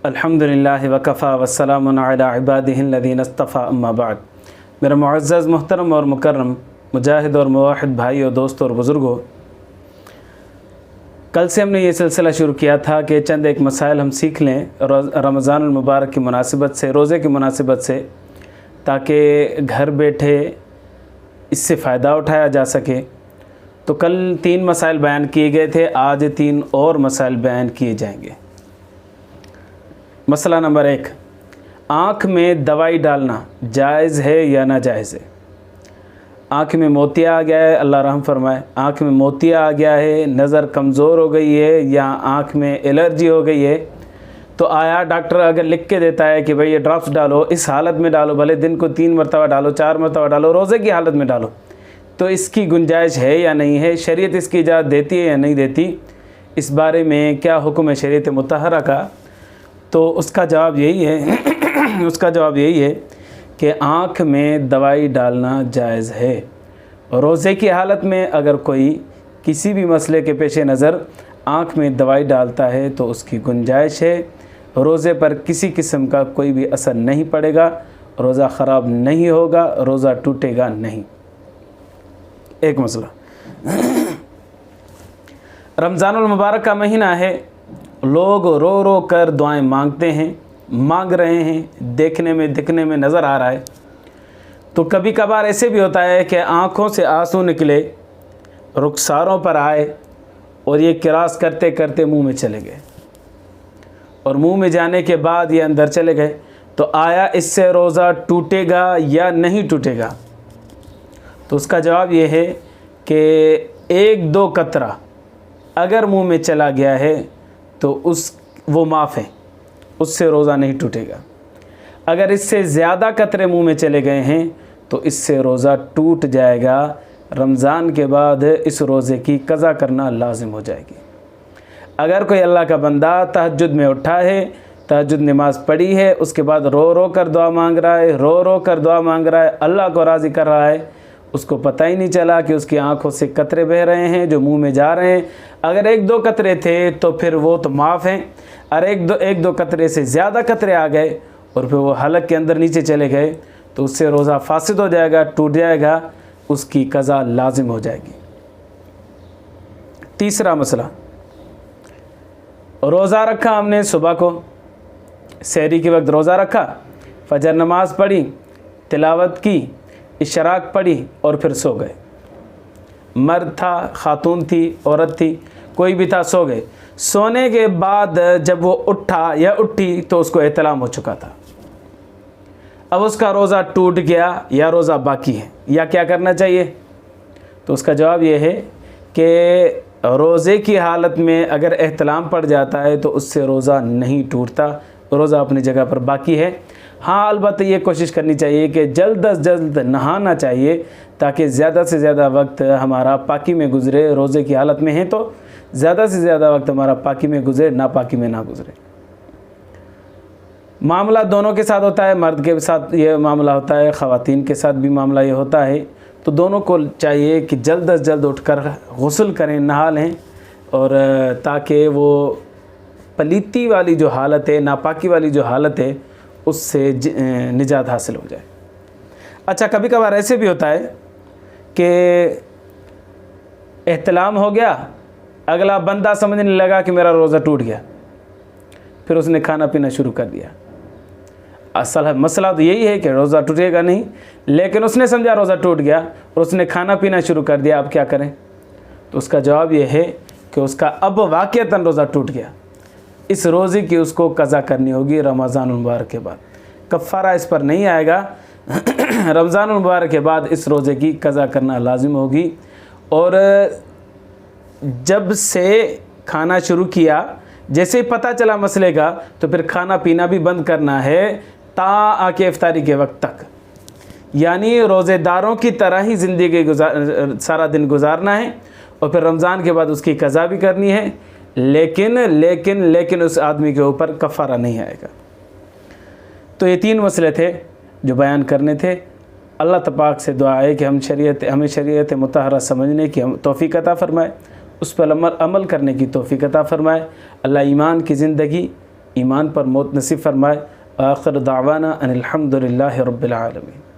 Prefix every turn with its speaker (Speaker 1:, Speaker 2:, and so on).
Speaker 1: الحمدللہ وکفا والسلام علی عبادہ الذین اصطفیٰ اما بعد۔ میرا معزز محترم اور مکرم مجاہد اور موحد بھائیوں، دوستوں اور بزرگوں، کل سے ہم نے یہ سلسلہ شروع کیا تھا کہ چند ایک مسائل ہم سیکھ لیں رمضان المبارک کی مناسبت سے، روزے کی مناسبت سے، تاکہ گھر بیٹھے اس سے فائدہ اٹھایا جا سکے۔ تو کل 3 مسائل بیان کیے گئے تھے، آج 3 اور مسائل بیان کیے جائیں گے۔ مسئلہ نمبر 1، آنکھ میں دوائی ڈالنا جائز ہے یا ناجائز ہے؟ آنکھ میں موتیا آ گیا ہے، اللہ رحم فرمائے، آنکھ میں موتیا آ گیا ہے، نظر کمزور ہو گئی ہے یا آنکھ میں الرجی ہو گئی ہے، تو آیا ڈاکٹر اگر لکھ کے دیتا ہے کہ بھئی یہ ڈراپس ڈالو، اس حالت میں ڈالو، بھلے دن کو 3 مرتبہ ڈالو، 4 مرتبہ ڈالو، روزے کی حالت میں ڈالو، تو اس کی گنجائش ہے یا نہیں ہے؟ شریعت اس کی اجازت دیتی ہے یا نہیں دیتی؟ اس بارے میں کیا حکم ہے شریعت مطہرہ کا؟ تو اس کا جواب یہی ہے کہ آنکھ میں دوائی ڈالنا جائز ہے۔ روزے کی حالت میں اگر کوئی کسی بھی مسئلے کے پیش نظر آنکھ میں دوائی ڈالتا ہے تو اس کی گنجائش ہے، روزے پر کسی قسم کا کوئی بھی اثر نہیں پڑے گا، روزہ خراب نہیں ہوگا، روزہ ٹوٹے گا نہیں۔ ایک مسئلہ، رمضان المبارک کا مہینہ ہے، لوگ رو رو کر دعائیں مانگ رہے ہیں، دکھنے میں نظر آ رہا ہے۔ تو کبھی کبھار ایسے بھی ہوتا ہے کہ آنکھوں سے آنسو نکلے، رخساروں پر آئے اور یہ کراس کرتے کرتے منہ میں چلے گئے، اور منہ میں جانے کے بعد یہ اندر چلے گئے، تو آیا اس سے روزہ ٹوٹے گا یا نہیں ٹوٹے گا؟ تو اس کا جواب یہ ہے کہ 1-2 قطرہ اگر منہ میں چلا گیا ہے تو وہ معاف ہے، اس سے روزہ نہیں ٹوٹے گا۔ اگر اس سے زیادہ قطرے منہ میں چلے گئے ہیں تو اس سے روزہ ٹوٹ جائے گا، رمضان کے بعد اس روزے کی قضا کرنا لازم ہو جائے گی۔ اگر کوئی اللہ کا بندہ تہجد میں اٹھا ہے، تہجد نماز پڑھی ہے، اس کے بعد رو رو کر دعا مانگ رہا ہے، اللہ کو راضی کر رہا ہے، اس کو پتہ ہی نہیں چلا کہ اس کی آنکھوں سے قطرے بہہ رہے ہیں جو منہ میں جا رہے ہیں۔ اگر 1-2 قطرے تھے تو پھر وہ تو معاف ہیں، اور 1-2 قطرے سے زیادہ قطرے آ گئے اور پھر وہ حلق کے اندر نیچے چلے گئے تو اس سے روزہ فاسد ہو جائے گا، ٹوٹ جائے گا، اس کی قضا لازم ہو جائے گی۔ تیسرا مسئلہ، روزہ رکھا ہم نے، صبح کو سحری کے وقت روزہ رکھا، فجر نماز پڑھی، تلاوت کی، اشراق پڑھی اور پھر سو گئے۔ مرد تھا، خاتون تھی، عورت تھی، کوئی بھی تھا، سو گئے۔ سونے کے بعد جب وہ اٹھا یا اٹھی تو اس کو احتلام ہو چکا تھا، اب اس کا روزہ ٹوٹ گیا یا روزہ باقی ہے، یا کیا کرنا چاہیے؟ تو اس کا جواب یہ ہے کہ روزے کی حالت میں اگر احتلام پڑ جاتا ہے تو اس سے روزہ نہیں ٹوٹتا، روزہ اپنی جگہ پر باقی ہے۔ ہاں، البتہ یہ کوشش کرنی چاہیے کہ جلد از جلد نہانا چاہیے تاکہ زیادہ سے زیادہ وقت ہمارا پاکی میں گزرے۔ روزے کی حالت میں ہیں تو زیادہ سے زیادہ وقت ہمارا پاکی میں گزرے، ناپاکی میں نہ گزرے۔ معاملہ دونوں کے ساتھ ہوتا ہے، مرد کے ساتھ یہ معاملہ ہوتا ہے، خواتین کے ساتھ بھی معاملہ یہ ہوتا ہے، تو دونوں کو چاہیے کہ جلد از جلد اٹھ کر غسل کریں، نہا لیں، اور تاکہ وہ پلیتی والی جو حالت ہے، ناپاکی والی جو حالت ہے، اس سے نجات حاصل ہو جائے۔ اچھا، کبھی کبھار ایسے بھی ہوتا ہے کہ احتلام ہو گیا، اگلا بندہ سمجھنے لگا کہ میرا روزہ ٹوٹ گیا، پھر اس نے کھانا پینا شروع کر دیا۔ اصل مسئلہ تو یہی ہے کہ روزہ ٹوٹے گا نہیں، لیکن اس نے سمجھا روزہ ٹوٹ گیا اور اس نے کھانا پینا شروع کر دیا، اب کیا کریں؟ تو اس کا جواب یہ ہے کہ اس کا اب واقعتاً روزہ ٹوٹ گیا، اس روزے کی اس کو قضا کرنی ہوگی رمضان المبارک کے بعد، کفارہ اس پر نہیں آئے گا، رمضان المبارک کے بعد اس روزے کی قضا کرنا لازم ہوگی۔ اور جب سے کھانا شروع کیا، جیسے ہی پتہ چلا مسئلے کا، تو پھر کھانا پینا بھی بند کرنا ہے تا آکے افطاری کے وقت تک، یعنی روزے داروں کی طرح ہی زندگی سارا دن گزارنا ہے، اور پھر رمضان کے بعد اس کی قضا بھی کرنی ہے، لیکن اس آدمی کے اوپر کفارہ نہیں آئے گا۔ تو یہ 3 مسئلے تھے جو بیان کرنے تھے۔ اللہ تبارک سے دعا ہے کہ ہمیں شریعت مطہرہ سمجھنے کی توفیق عطا فرمائے، اس پر عمل کرنے کی توفیق عطا فرمائے۔ اللہ ایمان کی زندگی ایمان پر موت نصیب فرمائے۔ آخر دعوانا ان الحمد للہ رب العالمین۔